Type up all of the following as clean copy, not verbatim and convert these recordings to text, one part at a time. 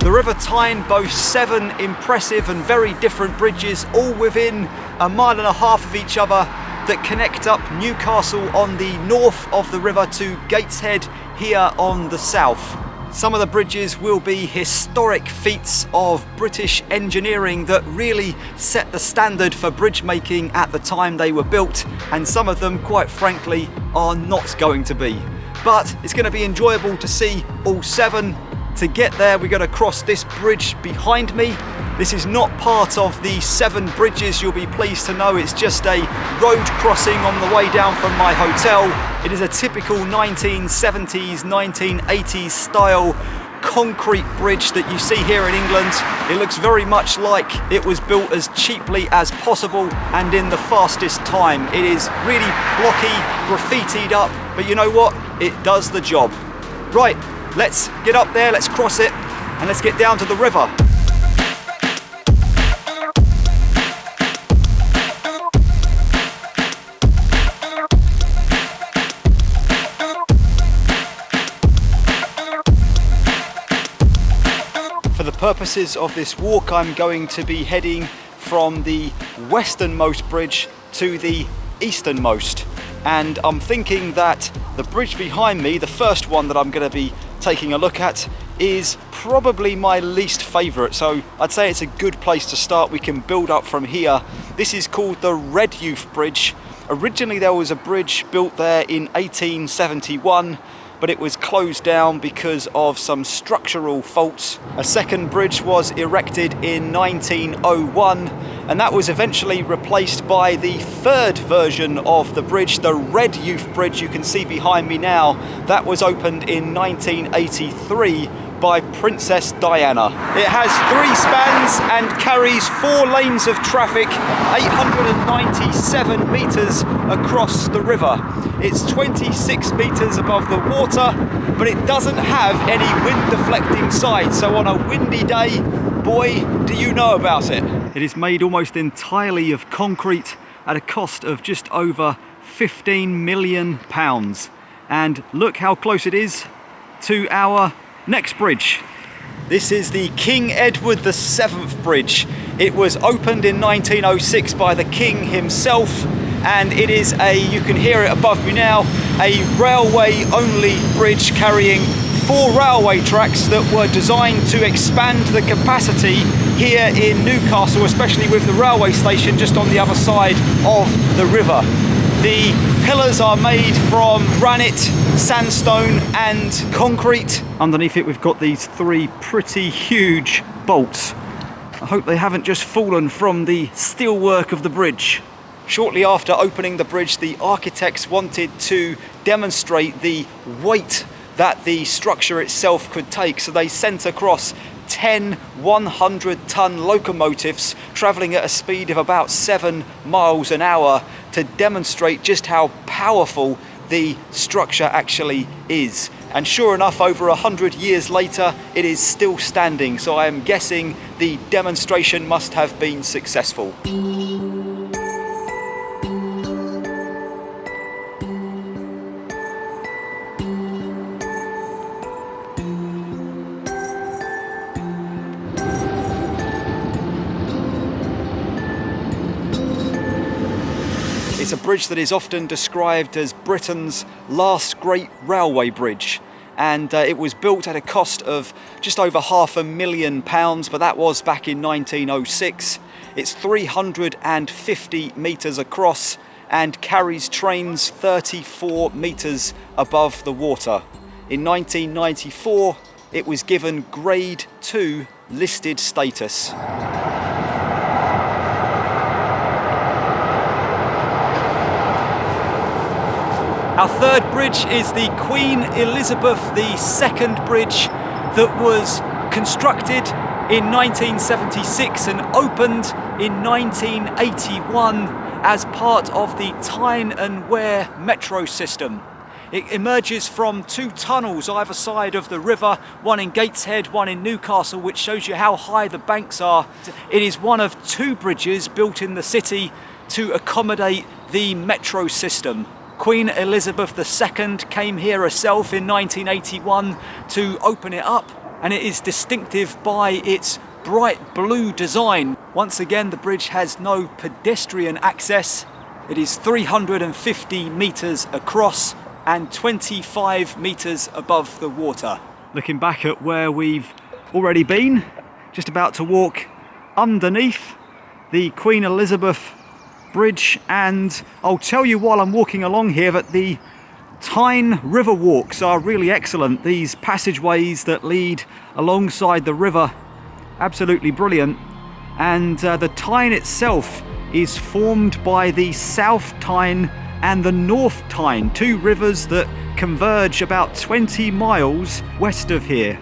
The River Tyne boasts 7 impressive and very different bridges, all within a mile and a half of each other, that connect up Newcastle on the north of the river to Gateshead here on the south. Some of the bridges will be historic feats of British engineering that really set the standard for bridge making at the time they were built, and some of them, quite frankly, are not going to be. But it's going to be enjoyable to see all 7. To get there, we're going to cross this bridge behind me. This is not part of the 7 bridges, you'll be pleased to know. It's just a road crossing on the way down from my hotel. It is a typical 1970s, 1980s style concrete bridge that you see here in England. It looks very much like it was built as cheaply as possible and in the fastest time. It is really blocky, graffitied up, but you know what? It does the job. Right. Let's get up there, let's cross it, and let's get down to the river. For the purposes of this walk, I'm going to be heading from the westernmost bridge to the easternmost. And I'm thinking that the bridge behind me, the first one that I'm going to be taking a look at, is probably my least favourite, so I'd say it's a good place to start. We can build up from here. This is called the Redheugh Bridge. Originally there was a bridge built there in 1871, but it was closed down because of some structural faults. A second bridge was erected in 1901, and that was eventually replaced by the third version of the bridge, the Redheugh Bridge you can see behind me now. That was opened in 1983 by Princess Diana. It has 3 spans and carries 4 lanes of traffic, 897 metres across the river. It's 26 metres above the water, but it doesn't have any wind deflecting sides, so on a windy day, boy, do you know about it. It is made almost entirely of concrete at a cost of just over £15 million. And look how close it is to our next bridge. This is the King Edward VII Bridge. It was opened in 1906 by the King himself, and it is you can hear it above me now, a railway-only bridge carrying 4 railway tracks that were designed to expand the capacity here in Newcastle, especially with the railway station just on the other side of the river. The pillars are made from granite, sandstone and concrete. Underneath it we've got these 3 pretty huge bolts. I hope they haven't just fallen from the steelwork of the bridge. Shortly after opening the bridge, the architects wanted to demonstrate the weight that the structure itself could take, so they sent across 10 100-ton locomotives travelling at a speed of about 7 miles an hour to demonstrate just how powerful the structure actually is. And sure enough, over 100 years later, it is still standing, so I am guessing the demonstration must have been successful. It's a bridge that is often described as Britain's last great railway bridge, and it was built at a cost of just over £500,000, but that was back in 1906. It's 350 metres across and carries trains 34 metres above the water. In 1994, it was given Grade 2 listed status. Our third bridge is the Queen Elizabeth II Bridge that was constructed in 1976 and opened in 1981. as part of the Tyne and Wear metro system. It emerges from two tunnels either side of the river, one in Gateshead, one in Newcastle, which shows you how high the banks are. It is one of two bridges built in the city to accommodate the metro system. Queen Elizabeth II came here herself in 1981 to open it up, and it is distinctive by its bright blue design. Once again, the bridge has no pedestrian access. It is 350 metres across and 25 metres above the water. Looking back at where we've already been, just about to walk underneath the Queen Elizabeth Bridge, and I'll tell you while I'm walking along here that the Tyne river walks are really excellent. These passageways that lead alongside the river, absolutely brilliant. And the Tyne itself is formed by the South Tyne and the North Tyne, two rivers that converge about 20 miles west of here.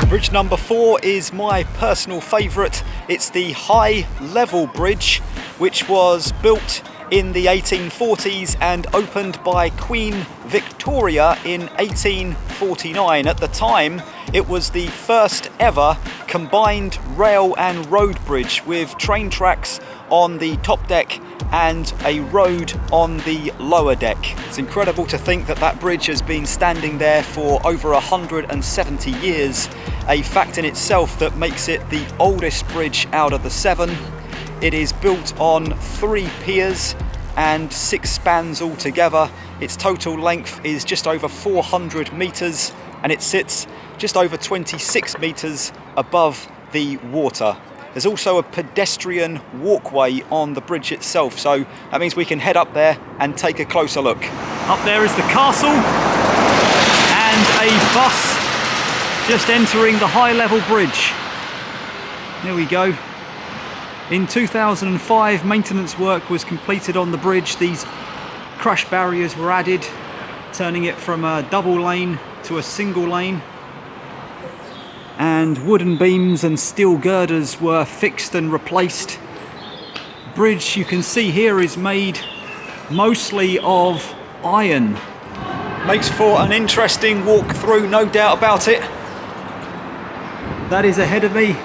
Bridge number 4 is my personal favourite. It's the High Level Bridge, which was built in the 1840s and opened by Queen Victoria in 1849. At the time, it was the first ever combined rail and road bridge with train tracks on the top deck and a road on the lower deck. It's incredible to think that that bridge has been standing there for over 170 years, a fact in itself that makes it the oldest bridge out of the 7. It is built on 3 piers and 6 spans altogether. Its total length is just over 400 metres and it sits just over 26 metres above the water. There's also a pedestrian walkway on the bridge itself, so that means we can head up there and take a closer look. Up there is the castle and a bus just entering the High Level Bridge. Here we go. In 2005, maintenance work was completed on the bridge. These crash barriers were added, turning it from a double lane to a single lane. And wooden beams and steel girders were fixed and replaced. Bridge, you can see here, is made mostly of iron. Makes for an interesting walk through, no doubt about it. That is ahead of me.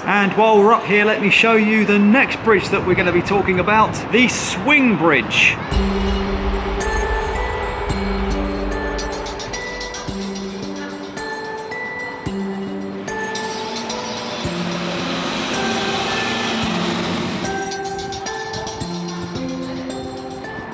And while we're up here, let me show you the next bridge that we're going to be talking about, the Swing Bridge.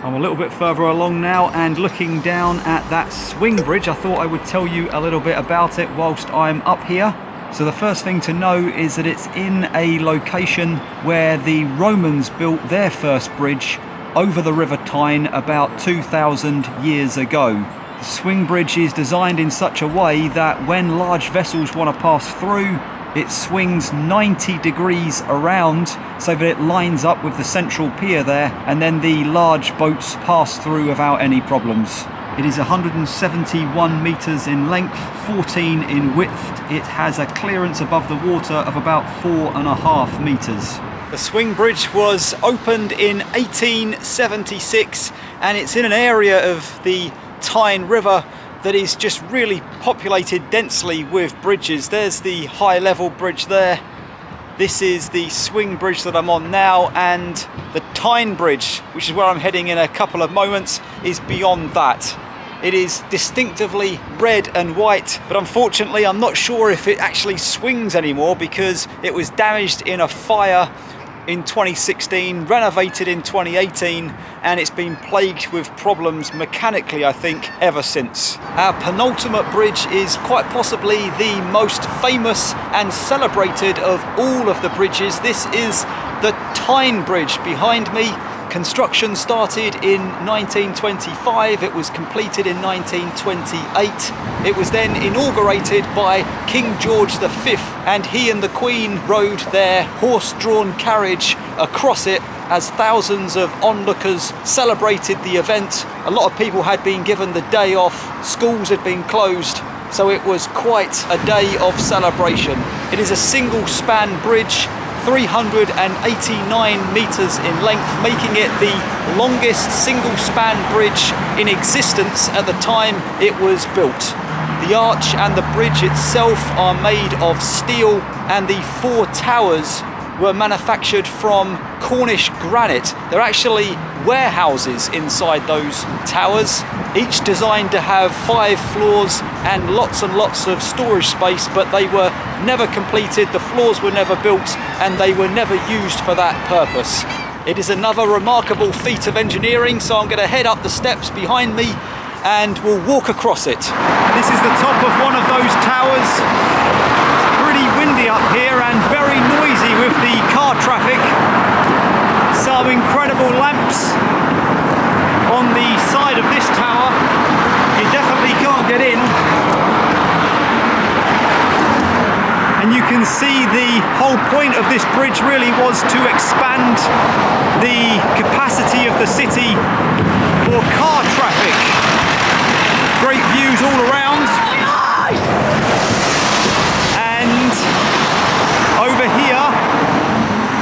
I'm a little bit further along now, and looking down at that Swing Bridge, I thought I would tell you a little bit about it whilst I'm up here. So the first thing to know is that it's in a location where the Romans built their first bridge over the River Tyne about 2,000 years ago. The Swing Bridge is designed in such a way that when large vessels want to pass through, it swings 90 degrees around so that it lines up with the central pier there, and then the large boats pass through without any problems. It is 171 metres in length, 14 in width. It has a clearance above the water of about 4.5 metres. The Swing Bridge was opened in 1876, and it's in an area of the Tyne River that is just really populated densely with bridges. There's the High Level Bridge there. This is the Swing Bridge that I'm on now, and the Tyne Bridge, which is where I'm heading in a couple of moments, is beyond that. It is distinctively red and white, but unfortunately I'm not sure if it actually swings anymore because it was damaged in a fire in 2016, renovated in 2018, and it's been plagued with problems mechanically, I think, ever since. Our penultimate bridge is quite possibly the most famous and celebrated of all of the bridges. This is the Tyne Bridge behind me. Construction started in 1925, it was completed in 1928. It was then inaugurated by King George V, and he and the Queen rode their horse-drawn carriage across it as thousands of onlookers celebrated the event. A lot of people had been given the day off, schools had been closed, so it was quite a day of celebration. It is a single span bridge, 389 metres in length, making it the longest single span bridge in existence at the time it was built. The arch and the bridge itself are made of steel, and the 4 towers were manufactured from Cornish granite. They're actually warehouses inside those towers, each designed to have 5 floors and lots of storage space, but they were never completed, the floors were never built, and they were never used for that purpose. It is another remarkable feat of engineering, so I'm going to head up the steps behind me and we'll walk across it. This is the top of one of those towers. It's pretty windy up here and very noisy with the car traffic. Some incredible lamps on the side of this tower. You definitely can't get in. And you can see the whole point of this bridge really was to expand the capacity of the city for car traffic. Great views all around. And over here,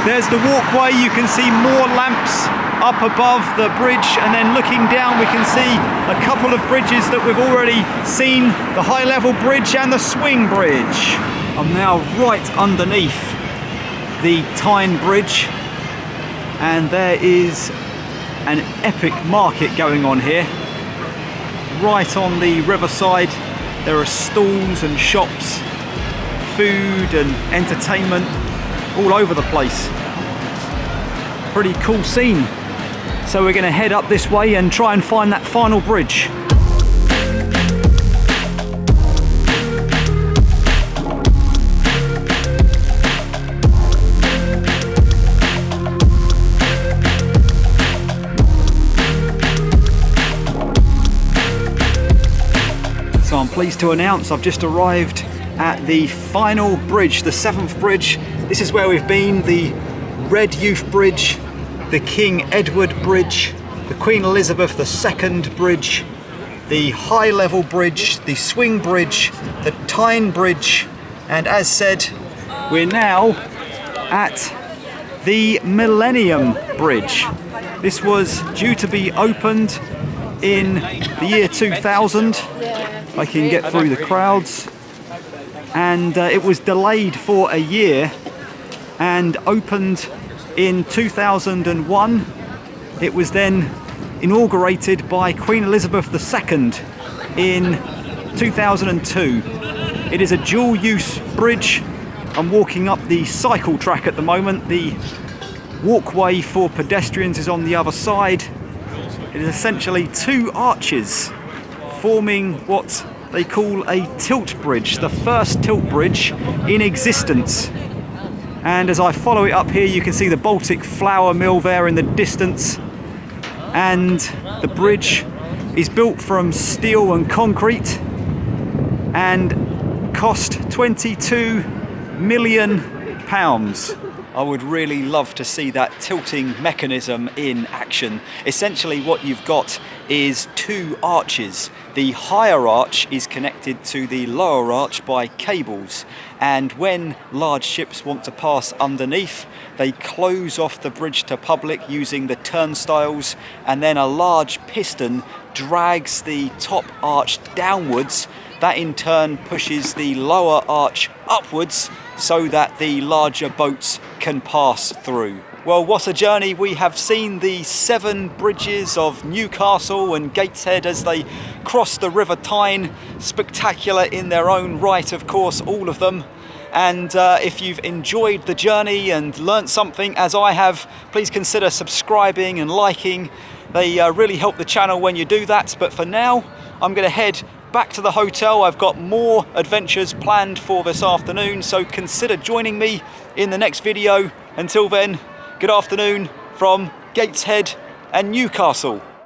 there's the walkway. You can see more lamps up above the bridge, and then looking down we can see a couple of bridges that we've already seen, the high level bridge and the swing bridge. I'm now right underneath the Tyne Bridge, and there is an epic market going on here. Right on the riverside, there are stalls and shops, food and entertainment all over the place. Pretty cool scene. So we're going to head up this way and try and find that final bridge. So I'm pleased to announce I've just arrived at the final bridge, the 7th bridge. This is where we've been, the Redheugh Bridge, the King Edward Bridge, the Queen Elizabeth II Bridge, the high level bridge, the swing bridge, the Tyne Bridge, and as said, we're now at the Millennium Bridge. This was due to be opened in the year 2000. I can get through the crowds, and it was delayed for a year and opened in 2001. It was then inaugurated by Queen Elizabeth II in 2002. It is a dual use bridge. I'm walking up the cycle track at the moment. The walkway for pedestrians is on the other side. It is essentially 2 arches forming what they call a tilt bridge, the first tilt bridge in existence. And as I follow it up here, you can see the Baltic flour mill there in the distance. And the bridge is built from steel and concrete and cost £22 million. I would really love to see that tilting mechanism in action. Essentially what you've got is 2 arches. The higher arch is connected to the lower arch by cables, and when large ships want to pass underneath, they close off the bridge to public using the turnstiles, and then a large piston drags the top arch downwards. That in turn pushes the lower arch upwards so that the larger boats can pass through. Well, what a journey. We have seen the 7 bridges of Newcastle and Gateshead as they cross the River Tyne. Spectacular in their own right, of course, all of them. And if you've enjoyed the journey and learnt something as I have, please consider subscribing and liking. They really help the channel when you do that. But for now, I'm going to head back to the hotel. I've got more adventures planned for this afternoon, so consider joining me in the next video. Until then, good afternoon from Gateshead and Newcastle.